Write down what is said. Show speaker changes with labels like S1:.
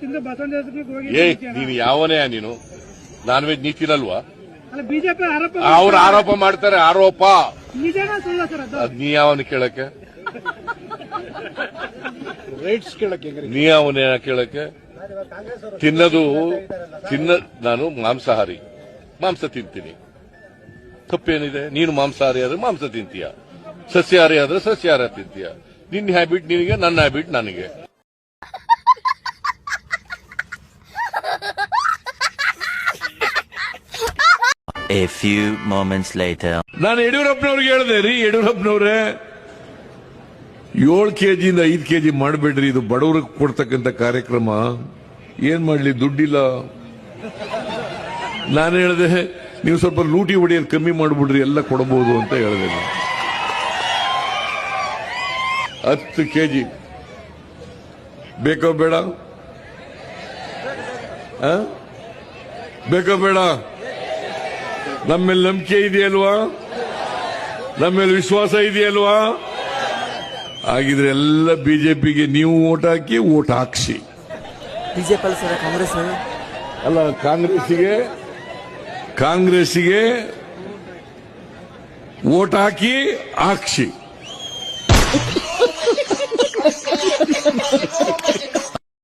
S1: ತಿಂದು ಬಸವನ ದೇವಸ್ಥಾನಕ್ಕೆ ಹೋಗಿ
S2: ನೀನು ಯಾವನೇ ನೀನು ನಾನ್ ವೆಜ್ ನೀ ತಿನ್ನಲ್ವಾ?
S1: ಬಿಜೆಪಿ
S2: ಅವ್ರು ಆರೋಪ ಮಾಡ್ತಾರೆ. ಆರೋಪ
S1: ನಿಜನಾ ಸುಳ್ಳ ಸರ್ ಅದು?
S2: ನೀ ಯಾವನ ಕೇಳಕ್ಕೆ?
S3: ರೈಟ್ಸ್ ಕೇಳಕ್ಕೆ
S2: ನೀ ಯಾವನೇ ಕೇಳಕ್ಕೆ? ನಾನು ಮಾಂಸಾಹಾರಿ, ಮಾಂಸ ತಿಂತೀನಿ. ತಪ್ಪೇನಿದೆ? ನೀನು ಮಾಂಸಾಹಾರಿ ಆದ್ರೆ ಮಾಂಸ ತಿಂತೀಯ, ಸಸ್ಯಾಹಾರಿ ಆದ್ರೆ ಸಸ್ಯಾಹಾರ ತಿಂತೀಯ. ನಿನ್ನ ಹ್ಯಾಬಿಟ್ ನಿನಗೆ, ನನ್ನ ಹ್ಯಾಬಿಟ್ ನನಗೆ.
S4: A few moments later.
S5: ನಾನು ಯಡಿಯೂರಪ್ಪನವ್ರಿಗೆ ಹೇಳಿದೆ ರೀ, ಯಡಿಯೂರಪ್ಪನವ್ರೆ 7 ಕೆಜಿಯಿಂದ 5 ಕೆಜಿ ಮಾಡಬೇಡ್ರಿ, ಇದು ಬಡವರಿಗೆ ಕೊಡ್ತಕ್ಕಂಥ ಕಾರ್ಯಕ್ರಮ. ಏನ್ ಮಾಡ್ಲಿ, ದುಡ್ಡಿಲ್ಲ. ನಾನು ಹೇಳಿದೆ ನೀವು ಸ್ವಲ್ಪ ಲೂಟಿ ಹೊಡೆಯೋದು ಕಮ್ಮಿ ಮಾಡ್ಬಿಡ್ರಿ, ಎಲ್ಲ ಕೊಡಬಹುದು ಅಂತ ಹೇಳಿದೆ. 10 ಕೆಜಿ ಬೇಕೋ ಬೇಡ? ಬೇಕೋ ಬೇಡ? ನಮ್ಮೇಲೆ ನಂಬಿಕೆ ಇದೆಯಲ್ವಾ? ನಮ್ಮೇಲೆ ವಿಶ್ವಾಸ ಇದೆಯಲ್ವಾ? ಆಗಿದ್ರೆ ಎಲ್ಲ ಬಿಜೆಪಿಗೆ ನೀವು ಓಟ್ ಹಾಕಿ, ಓಟ್ ಹಾಕ್ಸಿ.
S6: ಬಿಜೆಪಿ ಸರ್, ಕಾಂಗ್ರೆಸ್
S5: ಅಲ್ಲ, ಕಾಂಗ್ರೆಸ್ಸಿಗೆ ಓಟ್ ಹಾಕಿ ಹಾಕ್ಸಿ.